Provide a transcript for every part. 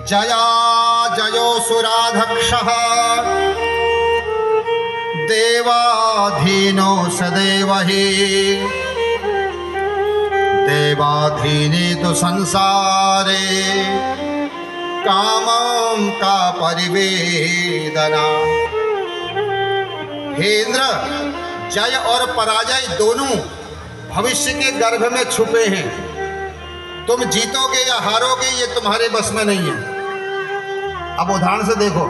जया जयोऽसुराधक्षः देवाधीनो सदैव हि देवाधीने तु संसारे कामं का परिवेदना। हे इंद्र, जय और पराजय दोनों भविष्य के गर्भ में छुपे हैं। तुम जीतोगे या हारोगे ये तुम्हारे बस में नहीं है। अब उदाहरण से देखो,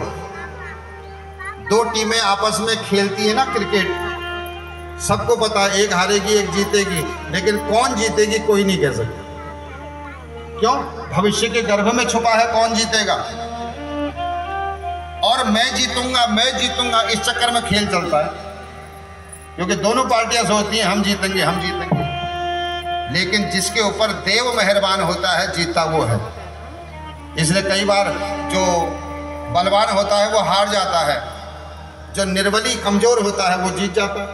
दो टीमें आपस में खेलती है ना क्रिकेट, सबको पता है एक हारेगी एक जीतेगी, लेकिन कौन जीतेगी कोई नहीं कह सकता। क्यों? भविष्य के गर्भ में छुपा है कौन जीतेगा। और मैं जीतूंगा इस चक्कर में खेल चलता है, क्योंकि दोनों पार्टियां सोचती हैं हम जीतेंगे हम जीतेंगे, लेकिन जिसके ऊपर देव मेहरबान होता है जीतता वो है। इसलिए कई बार जो बलवान होता है वो हार जाता है, जो निर्बली कमजोर होता है वो जीत जाता है।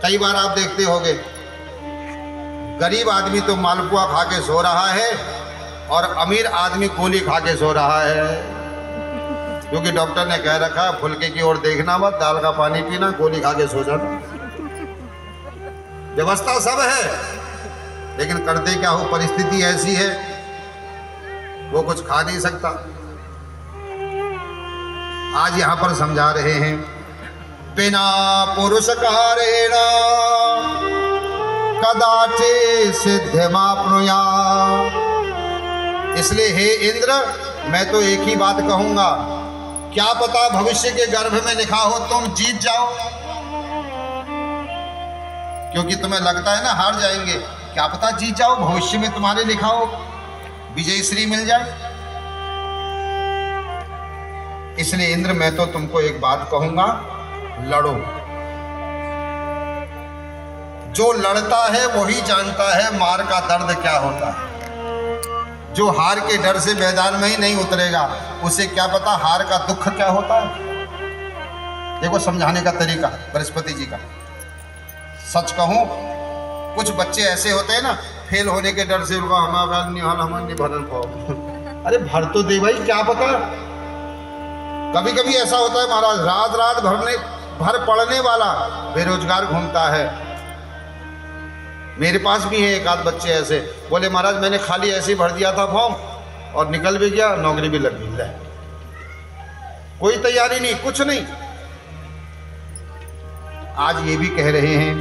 कई बार आप देखते होंगे गरीब आदमी तो मालपुआ खा के सो रहा है और अमीर आदमी गोली खा के सो रहा है, क्योंकि डॉक्टर ने कह रखा है फुलके की ओर देखना मत, दाल का पानी पीना, गोली खा के सो जाना। व्यवस्था सब है, लेकिन करते क्या हो, परिस्थिति ऐसी है वो कुछ खा नहीं सकता। आज यहां पर समझा रहे हैं बिना पुरुषकारेण कदाचे सिद्धिमाप्नुया। इसलिए हे इंद्र, मैं तो एक ही बात कहूंगा, क्या पता भविष्य के गर्भ में लिखा हो तुम जीत जाओ, क्योंकि तुम्हें लगता है ना हार जाएंगे, क्या पता जीत जाओ, भविष्य में तुम्हारे लिखा हो विजय श्री मिल जाए। इसलिए इंद्र, मैं तो तुमको एक बात कहूंगा, लड़ो। जो लड़ता है वही जानता है मार का दर्द क्या होता है। जो हार के डर से मैदान में ही नहीं उतरेगा उसे क्या पता हार का दुख क्या होता है। देखो समझाने का तरीका बृहस्पति जी का। सच कहूं, कुछ बच्चे ऐसे होते हैं ना, फेल होने के डर से उनका हमारा नहीं भरन पाओ। अरे भर तो दे भाई, क्या पता। कभी कभी ऐसा होता है महाराज, रात रात भर पढ़ने वाला बेरोजगार घूमता है। मेरे पास भी है एक आध बच्चे ऐसे, बोले महाराज मैंने खाली ऐसे ही भर दिया था फॉर्म और निकल भी गया, नौकरी भी लग गई, कोई तैयारी नहीं, कुछ नहीं। आज ये भी कह रहे हैं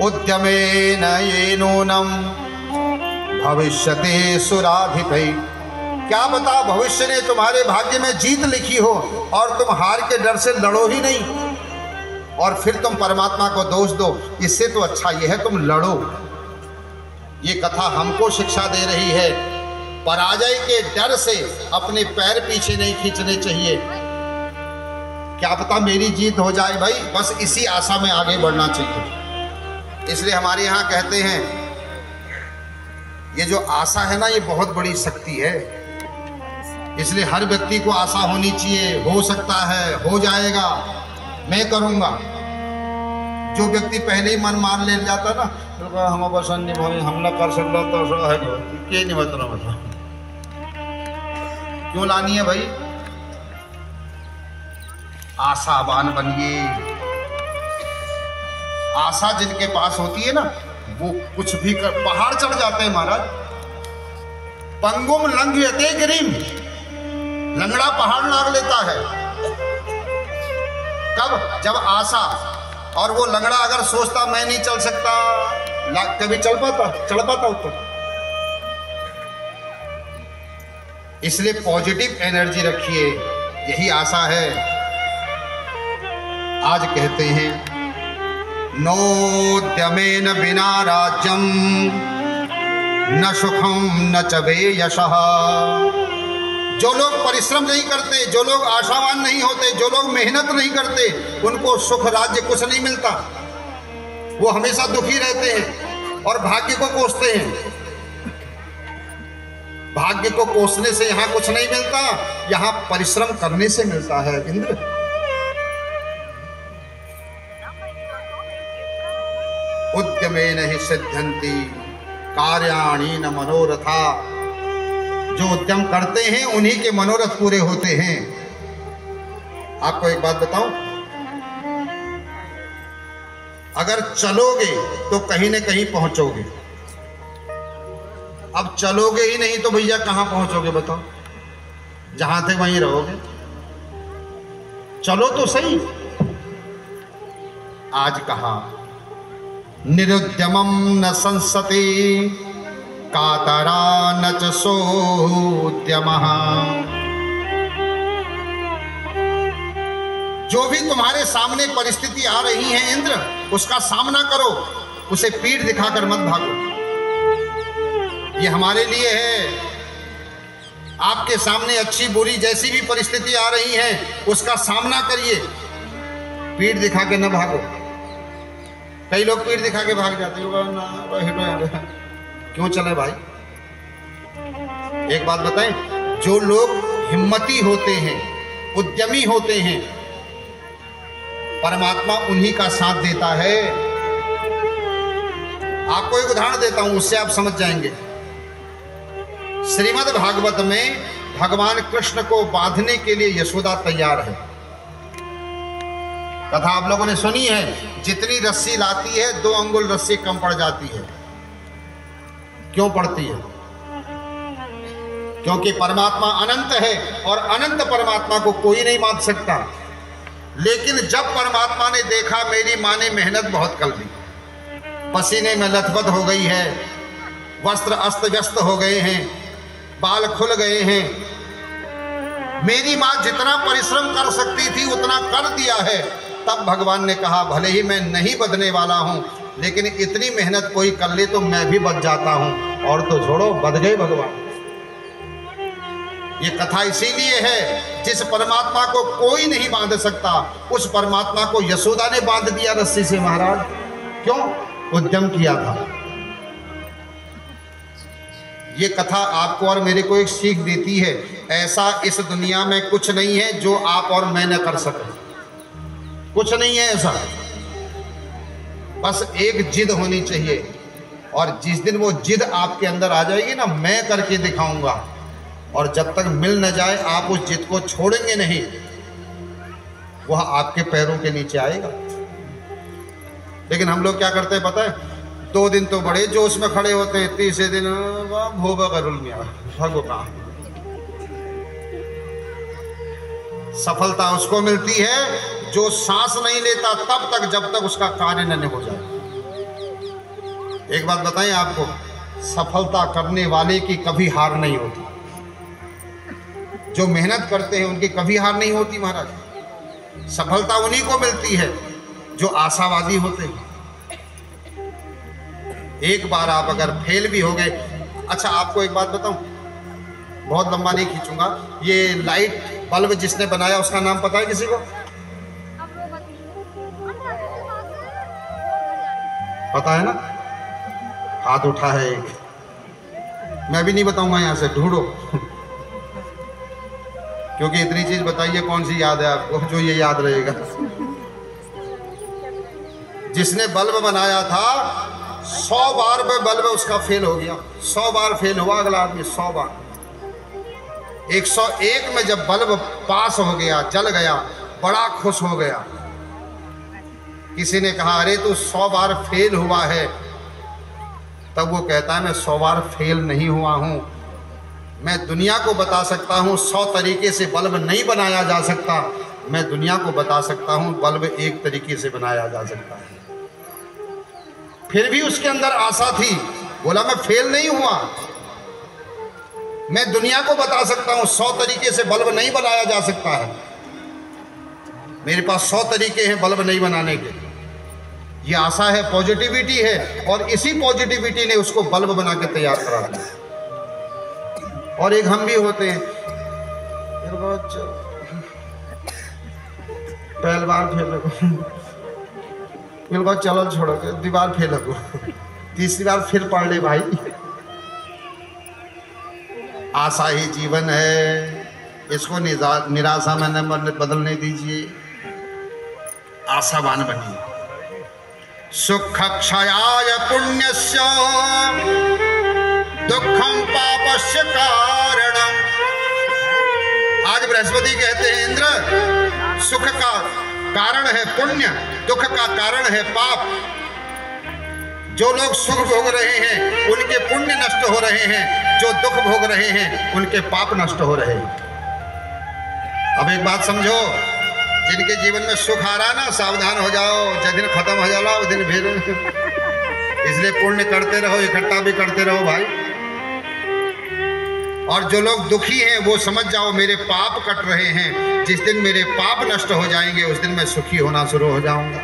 उद्यमेन येनूनम भविष्यते सुराधिपै। क्या बता भविष्य ने तुम्हारे भाग्य में जीत लिखी हो और तुम हार के डर से लड़ो ही नहीं और फिर तुम परमात्मा को दोष दो। इससे तो अच्छा यह है तुम लड़ो। ये कथा हमको शिक्षा दे रही है, पराजय के डर से अपने पैर पीछे नहीं खींचने चाहिए। क्या पता मेरी जीत हो जाए भाई, बस इसी आशा में आगे बढ़ना चाहिए। इसलिए हमारे यहाँ कहते हैं ये जो आशा है ना, ये बहुत बड़ी शक्ति है। इसलिए हर व्यक्ति को आशा होनी चाहिए, हो सकता है, हो जाएगा, मैं करूंगा। जो व्यक्ति पहले ही मन मार ले जाता ना, तो हम पसंद नहीं भाई, हम ना कर सकता तो है के नहीं बता रहा, क्यों लानी है भाई। आशावान बनिए। आशा जिनके पास होती है ना, वो कुछ भी कर, पहाड़ चढ़ जाते हैं महाराज। पंगुम लंघयते गिरिम, लंगड़ा पहाड़ लांघ लेता है। कब? जब आशा, और वो लंगड़ा अगर सोचता मैं नहीं चल सकता, कभी चढ़ पाता ऊपर। इसलिए पॉजिटिव एनर्जी रखिए, यही आशा है। आज कहते हैं नोद्यमेन बिना राज्यम न सुखम न च यशः। जो लोग परिश्रम नहीं करते, जो लोग आशावान नहीं होते, जो लोग मेहनत नहीं करते, उनको सुख राज्य कुछ नहीं मिलता। वो हमेशा दुखी रहते हैं और भाग्य को कोसते हैं। भाग्य को कोसने से यहाँ कुछ नहीं मिलता, यहाँ परिश्रम करने से मिलता है। इंद्र, उद्यमेन हि सिद्ध्यन्ति कार्याणि न मनोरथा। जो उद्यम करते हैं उन्हीं के मनोरथ पूरे होते हैं। आपको एक बात बताऊं, अगर चलोगे तो कहीं ना कहीं पहुंचोगे। अब चलोगे ही नहीं तो भैया कहां पहुंचोगे बताओ? जहां थे वहीं रहोगे। चलो तो सही। आज कहा निरुद्यमं न संसति कातरा न च सोद्यमः। जो भी तुम्हारे सामने परिस्थिति आ रही है इंद्र, उसका सामना करो, उसे पीठ दिखाकर मत भागो। ये हमारे लिए है। आपके सामने अच्छी बुरी जैसी भी परिस्थिति आ रही है उसका सामना करिए, पीठ दिखा के न भागो। कई लोग पीठ दिखा के भाग जाते हैं। क्यों चले भाई? एक बात बताएं, जो लोग हिम्मती होते हैं, उद्यमी होते हैं, परमात्मा उन्हीं का साथ देता है। आपको एक उदाहरण देता हूं, उससे आप समझ जाएंगे। श्रीमद् भागवत में भगवान कृष्ण को बांधने के लिए यशोदा तैयार है। कथा आप लोगों ने सुनी है, जितनी रस्सी लाती है 2 अंगुल रस्सी कम पड़ जाती है। क्यों पड़ती है? क्योंकि परमात्मा अनंत है और अनंत परमात्मा को कोई नहीं बांध सकता। लेकिन जब परमात्मा ने देखा मेरी मां ने मेहनत बहुत कर ली, पसीने में लथपथ हो गई है, वस्त्र अस्त व्यस्त हो गए हैं, बाल खुल गए हैं, मेरी मां जितना परिश्रम कर सकती थी उतना कर दिया है, तब भगवान ने कहा भले ही मैं नहीं बदने वाला हूं, लेकिन इतनी मेहनत कोई कर ले तो मैं भी बच जाता हूं। और तो छोड़ो, बच गए भगवान। ये कथा इसीलिए है, जिस परमात्मा को कोई नहीं बांध सकता उस परमात्मा को यशोदा ने बांध दिया रस्सी से। महाराज क्यों? उद्यम किया था। ये कथा आपको और मेरे को एक सीख देती है, ऐसा इस दुनिया में कुछ नहीं है जो आप और मैं न कर सकें। कुछ नहीं है ऐसा, बस एक जिद होनी चाहिए। और जिस दिन वो जिद आपके अंदर आ जाएगी ना, मैं करके दिखाऊंगा, और जब तक मिल न जाए आप उस जिद को छोड़ेंगे नहीं, वह आपके पैरों के नीचे आएगा। लेकिन हम लोग क्या करते हैं पता है? 2 दिन तो बड़े जोश में खड़े होते हैं, तीसरे दिन भोगा करुल मिया भगो का। सफलता उसको मिलती है जो सांस नहीं लेता तब तक, जब तक उसका कार्य न हो जाए। एक बात बताएं आपको, सफलता करने वाले की कभी हार नहीं होती। जो मेहनत करते हैं उनकी कभी हार नहीं होती महाराज। सफलता उन्हीं को मिलती है जो आशावादी होते हैं। एक बार आप अगर फेल भी हो गए, अच्छा आपको एक बात बताऊं, बहुत लंबा नहीं खींचूंगा। ये लाइट बल्ब जिसने बनाया उसका नाम पता है किसी को? पता है ना? हाथ उठा है एक। मैं भी नहीं बताऊंगा, यहां से ढूंढो। क्योंकि इतनी चीज बताइए, कौन सी याद है आपको जो ये याद रहेगा? जिसने बल्ब बनाया था 100 बार में बल्ब उसका फेल हो गया। 100 बार फेल हुआ अगला आदमी, 100 बार। 101 में जब बल्ब पास हो गया, जल गया, बड़ा खुश हो गया। किसी ने कहा अरे तू 100 बार फेल हुआ है, तब वो कहता है मैं 100 बार फेल नहीं हुआ हूं, मैं दुनिया को बता सकता हूं 100 तरीके से बल्ब नहीं बनाया जा सकता, मैं दुनिया को बता सकता हूं बल्ब एक तरीके से बनाया जा सकता है। फिर भी उसके अंदर आशा थी, बोला मैं फेल नहीं हुआ, मैं दुनिया को बता सकता हूं 100 तरीके से बल्ब नहीं बनाया जा सकता है, मेरे पास 100 तरीके हैं बल्ब नहीं बनाने के। ये आशा है, पॉजिटिविटी है, और इसी पॉजिटिविटी ने उसको बल्ब बना के तैयार करा दिया। और एक हम भी होते हैं, पहली बार फेल हो, चलो छोड़ो, दीवार फेल हो, तीसरी बार फिर पढ़ ले भाई। आशा ही जीवन है, इसको निराशा में न बदलने दीजिए, आशावान बनिए। सुख क्षयाय पुण्यस्य दुखम पापस्य कारणम। आज बृहस्पति कहते हैं इंद्र सुख का कारण है पुण्य, दुख का कारण है पाप। जो लोग सुख भोग रहे हैं उनके पुण्य नष्ट हो रहे हैं, जो दुख भोग रहे हैं उनके पाप नष्ट हो रहे हैं। अब एक बात समझो, जिनके जीवन में सुख आ रहा ना, सावधान हो जाओ, जिस दिन खत्म हो जाला उस दिन फिर इसलिए पुण्य करते रहो, इकट्ठा भी करते रहो भाई। और जो लोग दुखी हैं वो समझ जाओ मेरे पाप कट रहे हैं, जिस दिन मेरे पाप नष्ट हो जाएंगे उस दिन मैं सुखी होना शुरू हो जाऊंगा।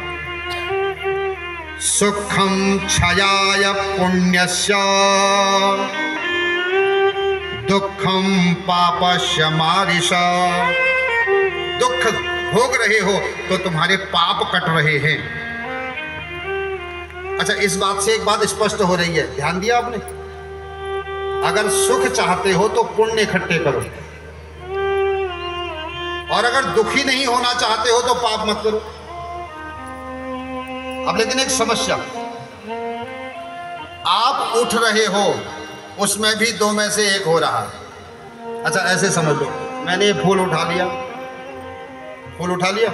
सुखम क्षयाय पुण्यस्य दुखम पापस्य मारिष। दुख भोग रहे हो तो तुम्हारे पाप कट रहे हैं। अच्छा, इस बात से एक बात स्पष्ट हो रही है, ध्यान दिया आपने? अगर सुख चाहते हो तो पुण्य इकट्ठे करो, और अगर दुखी नहीं होना चाहते हो तो पाप मत करो। अब लेकिन एक समस्या, आप उठ रहे हो उसमें भी दो में से एक हो रहा है। अच्छा ऐसे समझ लो, मैंने ये फूल उठा लिया, फूल उठा लिया,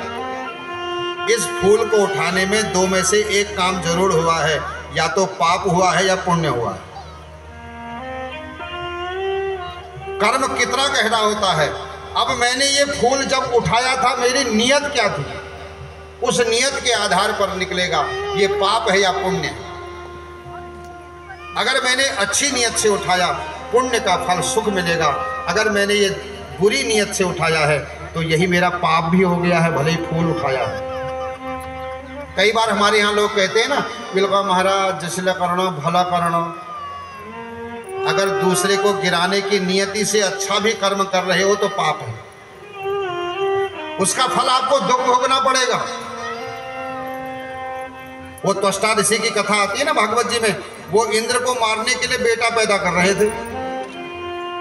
इस फूल को उठाने में दो में से एक काम जरूर हुआ है, या तो पाप हुआ है या पुण्य हुआ है। कर्म कितना गहरा होता है। अब मैंने ये फूल जब उठाया था मेरी नियत क्या थी, उस नियत के आधार पर निकलेगा ये पाप है या पुण्य। अगर मैंने अच्छी नियत से उठाया पुण्य का फल सुख मिलेगा, अगर मैंने ये बुरी नियत से उठाया है तो यही मेरा पाप भी हो गया है, भले ही फूल उठाया है। कई बार हमारे यहाँ लोग कहते हैं ना, बिल्कुल महाराज जिसला करना भला करना। अगर दूसरे को गिराने की नियति से अच्छा भी कर्म कर रहे हो तो पाप है, उसका फल आपको दुख भोगना पड़ेगा। वो त्वष्टा ऋषि की कथा आती है ना भागवत जी में, वो इंद्र को मारने के लिए बेटा पैदा कर रहे थे।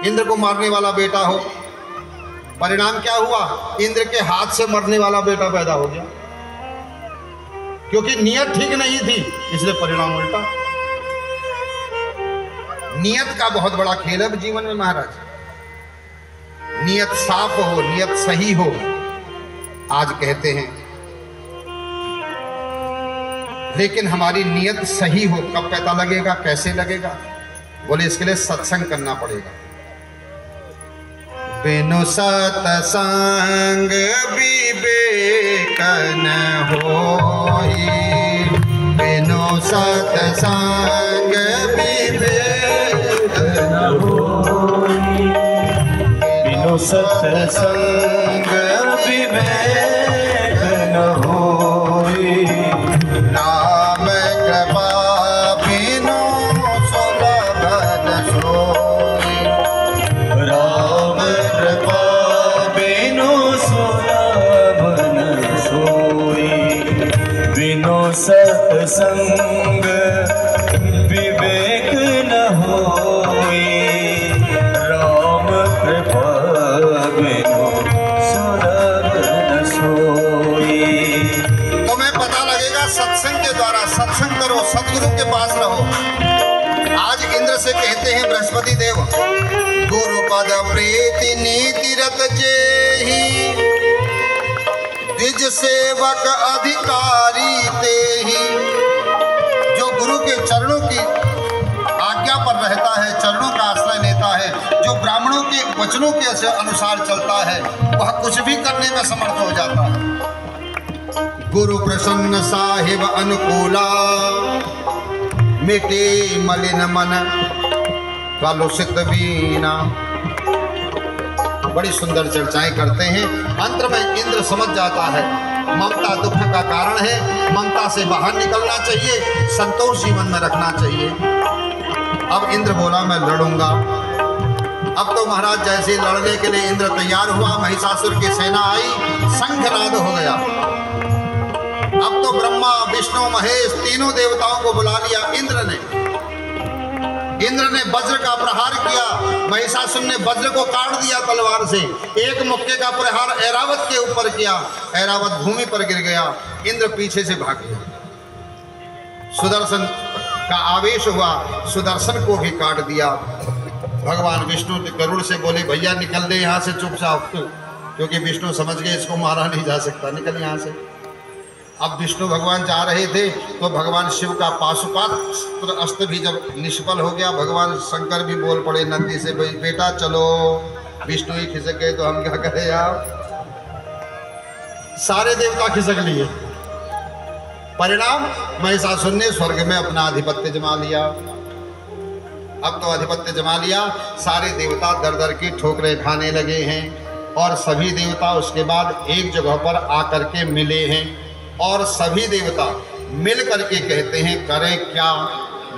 इंद्र को मारने वाला बेटा हो, परिणाम क्या हुआ? इंद्र के हाथ से मरने वाला बेटा पैदा हो गया, क्योंकि नियत ठीक नहीं थी, इसलिए परिणाम उल्टा। नियत का बहुत बड़ा खेल है जीवन में महाराज। नियत साफ हो, नियत सही हो। आज कहते हैं, लेकिन हमारी नियत सही हो कब पता लगेगा, कैसे लगेगा? बोले इसके लिए सत्संग करना पड़ेगा। बिनु सत्संग विवेक न होई, बिनु सत्संग विवेक न होई, बिनु सत्संग विवेक न होई। राम कृपा बिनु सुलभ न सोई, राम कृपा बिनु सुलभ न सोई। बिनु सत्संग विवेक न होई, राम कृपा बिनु सुलभ न सोई। तुम्हें पता लगेगा सत्संग के द्वारा। सत्संग करो, सदगुरु के पास रहो। आज इंद्र से कहते हैं बृहस्पति देव, गुरु पद प्रीति नीति रत जेहि, द्विज सेवक अधिकारी तेहि। जो गुरु के चरणों की आज्ञा पर रहता है, चरणों का आश्रय लेता है, जो ब्राह्मणों के वचनों के अनुसार चलता है, वह कुछ भी करने में समर्थ हो जाता है। गुरु प्रसन्न साहिब अनुकूला, मिटे मलिन मन कलुषित वीणा। बड़ी सुंदर चर्चाएं करते हैं। अंत में इंद्र समझ जाता है ममता दुख का कारण है, ममता से बाहर निकलना चाहिए, संतोष जीवन में रखना चाहिए। अब इंद्र बोला मैं लड़ूंगा। अब तो महाराज जैसे लड़ने के लिए इंद्र तैयार हुआ, महिषासुर की सेना आई, शंखनाद हो गया। अब तो ब्रह्मा विष्णु महेश तीनों देवताओं को बुला लिया इंद्र ने। इंद्र ने वज्र का प्रहार किया, महिषासुर ने वज्र को काट दिया तलवार से। एक मुक्के का प्रहार ऐरावत के ऊपर किया, ऐरावत भूमि पर गिर गया। इंद्र पीछे से भाग गया। सुदर्शन का आवेश हुआ, सुदर्शन को भी काट दिया। भगवान विष्णु गरुड़ से बोले भैया निकल दे यहाँ से चुपचाप, क्योंकि विष्णु समझ गए इसको मारा नहीं जा सकता, निकल यहाँ से। अब विष्णु भगवान जा रहे थे तो भगवान शिव का पाशुपात्र अस्त्र भी जब निष्फल हो गया, भगवान शंकर भी बोल पड़े नंदी से, बेटा चलो। विष्णु ही खिसक गए तो हम क्या करें यार, सारे देवता खिसक लिए। परिणाम महिषासुर ने स्वर्ग में अपना आधिपत्य जमा लिया। अब तो आधिपत्य जमा लिया, सारे देवता दर दर की ठोकरें खाने लगे हैं और सभी देवता उसके बाद एक जगह पर आकर के मिले हैं और सभी देवता मिल करके कहते हैं करें क्या,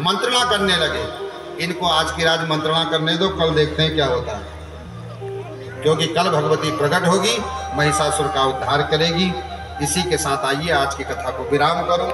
मंत्रणा करने लगे। इनको आज की रात मंत्रणा करने दो, कल देखते हैं क्या होता है, क्योंकि कल भगवती प्रकट होगी, महिषासुर का उद्धार करेगी। इसी के साथ आइए आज की कथा को विराम करो।